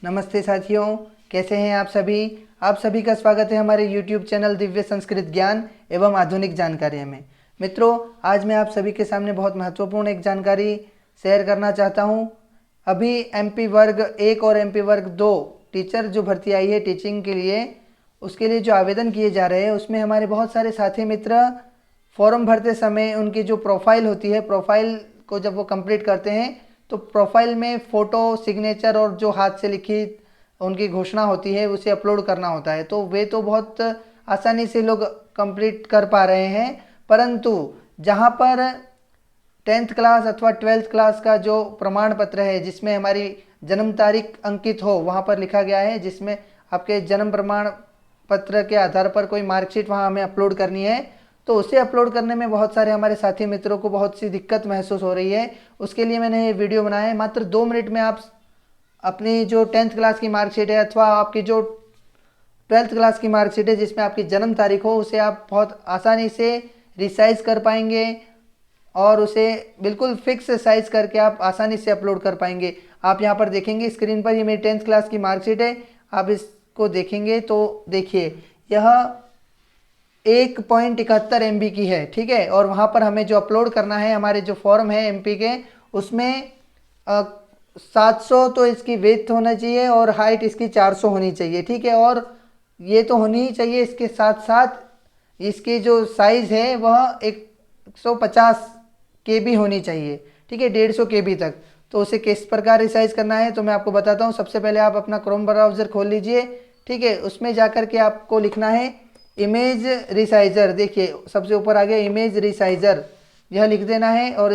नमस्ते साथियों, कैसे हैं आप सभी। आप सभी का स्वागत है हमारे YouTube चैनल दिव्य संस्कृत ज्ञान एवं आधुनिक जानकारी में। मित्रों, आज मैं आप सभी के सामने बहुत महत्वपूर्ण एक जानकारी शेयर करना चाहता हूं। अभी MP वर्ग 1 और MP वर्ग 2 टीचर जो भर्ती आई है टीचिंग के लिए, उसके लिए जो आवेदन किए जा रहे हैं उसमें हमारे बहुत सारे साथी मित्र फॉर्म भरते समय उनकी जो प्रोफाइल होती है, प्रोफाइल को जब वो कंप्लीट करते हैं तो प्रोफाइल में फ़ोटो, सिग्नेचर और जो हाथ से लिखित उनकी घोषणा होती है उसे अपलोड करना होता है। तो वे तो बहुत आसानी से लोग कंप्लीट कर पा रहे हैं, परंतु जहाँ पर 10th क्लास अथवा 12th क्लास का जो प्रमाण पत्र है जिसमें हमारी जन्म तारीख अंकित हो, वहाँ पर लिखा गया है जिसमें आपके जन्म प्रमाण पत्र के आधार पर कोई मार्कशीट वहाँ हमें अपलोड करनी है, तो उसे अपलोड करने में बहुत सारे हमारे साथी मित्रों को बहुत सी दिक्कत महसूस हो रही है। उसके लिए मैंने ये वीडियो बनाया है। मात्र 2 मिनट में आप अपनी जो 10th क्लास की मार्कशीट है अथवा आपकी जो 12th क्लास की मार्कशीट है जिसमें आपकी जन्म तारीख हो, उसे आप बहुत आसानी से रिसाइज कर पाएंगे और उसे बिल्कुल फिक्स साइज करके आप आसानी से अपलोड कर पाएंगे। आप यहाँ पर देखेंगे स्क्रीन पर, ये मेरी 10th क्लास की मार्कशीट है। आप इसको देखेंगे तो देखिए यह 1.71 MB की है, ठीक है। और वहाँ पर हमें जो अपलोड करना है, हमारे जो फॉर्म है MP के, उसमें 700 तो इसकी विड्थ होना चाहिए और हाइट इसकी 400 होनी चाहिए, ठीक है। और ये तो होनी ही चाहिए, इसके साथ साथ इसकी जो साइज़ है वह 150 KB होनी चाहिए, ठीक है, 150 KB तक। तो उसे किस प्रकार रिसाइज करना है तो मैं आपको बताता हूँ। सबसे पहले आप अपना क्रोम ब्राउज़र खोल लीजिए, ठीक है। उसमें जाकर के आपको लिखना है इमेज रिसाइज़र। देखिए सबसे ऊपर आ गया इमेज रिसाइज़र, यह लिख देना है। और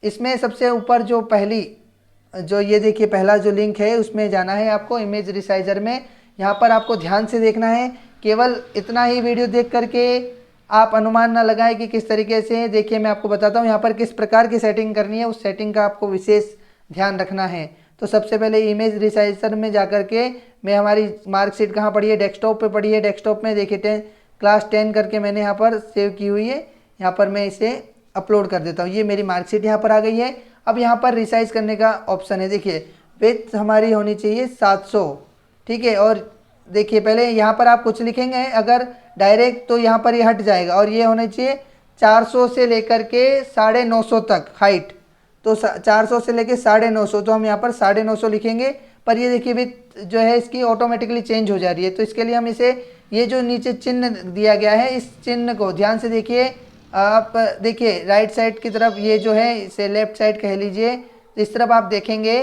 इसमें सबसे ऊपर जो पहली जो ये देखिए पहला जो लिंक है उसमें जाना है आपको, इमेज रिसाइज़र में। यहाँ पर आपको ध्यान से देखना है, केवल इतना ही वीडियो देख करके आप अनुमान ना लगाएं कि किस तरीके से। देखिए मैं आपको बताता हूँ यहाँ पर किस प्रकार की सेटिंग करनी है, उस सेटिंग का आपको विशेष ध्यान रखना है। तो सबसे पहले इमेज रिसाइज़र में जाकर के मैं हमारी मार्कशीट कहाँ पड़ी है, डेस्कटॉप पे पड़ी है। डेस्कटॉप में देखिए क्लास 10 करके मैंने यहाँ पर सेव की हुई है। यहाँ पर मैं इसे अपलोड कर देता हूँ। ये मेरी मार्कशीट यहाँ पर आ गई है। अब यहाँ पर रिसाइज करने का ऑप्शन है, देखिए विड्थ हमारी होनी चाहिए 700, ठीक है। और देखिए पहले यहाँ पर आप कुछ लिखेंगे अगर डायरेक्ट तो यहाँ पर ये हट जाएगा, और ये होना चाहिए 400 से लेकर के 950 तक हाइट। तो 400 से लेकर 950, तो हम यहाँ पर 950 लिखेंगे। पर ये देखिए विड्थ जो है इसकी ऑटोमेटिकली चेंज हो जा रही है। तो इसके लिए हम इसे, ये जो नीचे चिन्ह दिया गया है, इस चिन्ह को ध्यान से देखिए। आप देखिए राइट साइड की तरफ, ये जो है इसे लेफ्ट साइड कह लीजिए, इस तरफ आप देखेंगे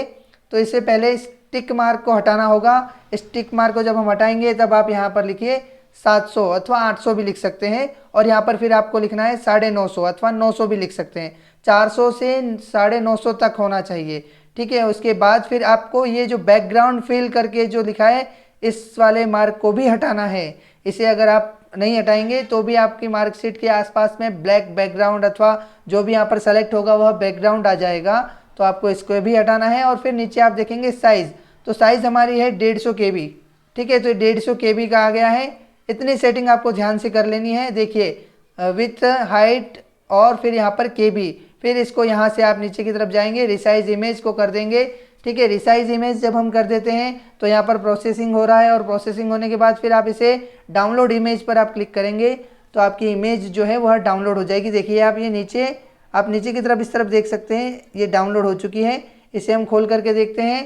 तो इससे पहले इस टिक मार्क को हटाना होगा। इस टिक मार्क को जब हम हटाएंगे तब आप यहाँ पर लिखिए 700 अथवा 800 भी लिख सकते हैं। और यहाँ पर फिर आपको लिखना है 950 अथवा 900 भी लिख सकते हैं। 400 से 950 तक होना चाहिए, ठीक है। उसके बाद फिर आपको ये जो बैकग्राउंड फिल करके जो लिखा है, इस वाले मार्क को भी हटाना है। इसे अगर आप नहीं हटाएंगे तो भी आपकी मार्कशीट के आसपास में ब्लैक बैकग्राउंड अथवा जो भी यहाँ पर सेलेक्ट होगा वह बैकग्राउंड आ जाएगा। तो आपको इसको भी हटाना है। और फिर नीचे आप देखेंगे साइज़, तो साइज़ हमारी है 150 KB, ठीक है। तो 150 KB का आ गया है। इतनी सेटिंग आपको ध्यान से कर लेनी है। देखिए विथ, हाइट और फिर यहाँ पर KB। फिर इसको यहाँ से आप नीचे की तरफ जाएंगे, रिसाइज इमेज को कर देंगे, ठीक है। रिसाइज इमेज जब हम कर देते हैं तो यहाँ पर प्रोसेसिंग हो रहा है, और प्रोसेसिंग होने के बाद फिर आप इसे डाउनलोड इमेज पर आप क्लिक करेंगे तो आपकी इमेज जो है वह डाउनलोड हो जाएगी। देखिए आप ये नीचे, आप नीचे की तरफ इस तरफ देख सकते हैं, ये डाउनलोड हो चुकी है। इसे हम खोल करके देखते हैं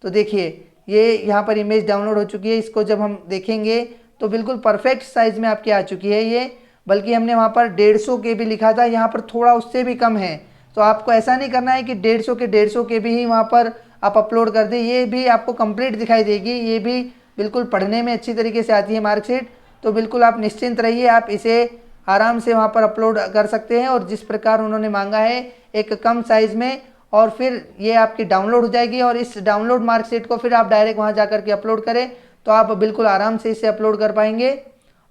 तो देखिए ये यहाँ पर इमेज डाउनलोड हो चुकी है। इसको जब हम देखेंगे तो बिल्कुल परफेक्ट साइज़ में आपकी आ चुकी है ये, बल्कि हमने वहाँ पर 150 KB लिखा था, यहाँ पर थोड़ा उससे भी कम है। तो आपको ऐसा नहीं करना है कि 150 के 150 KB ही वहाँ पर आप अपलोड कर दें, ये भी आपको कंप्लीट दिखाई देगी। ये भी बिल्कुल पढ़ने में अच्छी तरीके से आती है मार्कशीट। तो बिल्कुल आप निश्चिंत रहिए, आप इसे आराम से वहाँ पर अपलोड कर सकते हैं। और जिस प्रकार उन्होंने मांगा है एक कम साइज़ में, और फिर ये आपकी डाउनलोड हो जाएगी। और इस डाउनलोड मार्कशीट को फिर आप डायरेक्ट वहाँ जा कर के अपलोड करें तो आप बिल्कुल आराम से इसे अपलोड कर पाएंगे।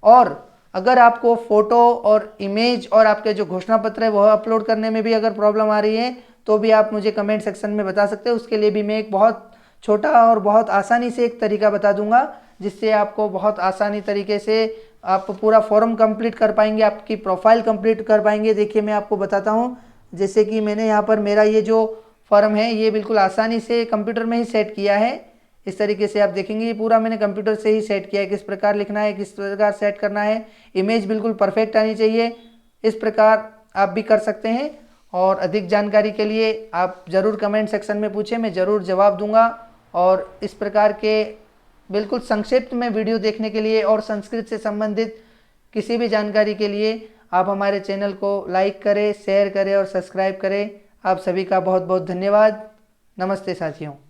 और अगर आपको फ़ोटो और इमेज और आपके जो घोषणा पत्र है वह अपलोड करने में भी अगर प्रॉब्लम आ रही है तो भी आप मुझे कमेंट सेक्शन में बता सकते हैं। उसके लिए भी मैं एक बहुत छोटा और बहुत आसानी से एक तरीका बता दूंगा, जिससे आपको बहुत आसानी तरीके से आप पूरा फॉर्म कंप्लीट कर पाएंगे, आपकी प्रोफाइल कंप्लीट कर पाएंगे। देखिए मैं आपको बताता हूँ, जैसे कि मैंने यहाँ पर मेरा ये जो फॉर्म है ये बिल्कुल आसानी से कंप्यूटर में ही सेट किया है। इस तरीके से आप देखेंगे ये पूरा मैंने कंप्यूटर से ही सेट किया है, किस प्रकार लिखना है, किस प्रकार सेट करना है। इमेज बिल्कुल परफेक्ट आनी चाहिए। इस प्रकार आप भी कर सकते हैं। और अधिक जानकारी के लिए आप ज़रूर कमेंट सेक्शन में पूछें, मैं ज़रूर जवाब दूंगा। और इस प्रकार के बिल्कुल संक्षिप्त में वीडियो देखने के लिए और संस्कृत से संबंधित किसी भी जानकारी के लिए आप हमारे चैनल को लाइक करें, शेयर करें और सब्सक्राइब करें। आप सभी का बहुत बहुत धन्यवाद। नमस्ते साथियों।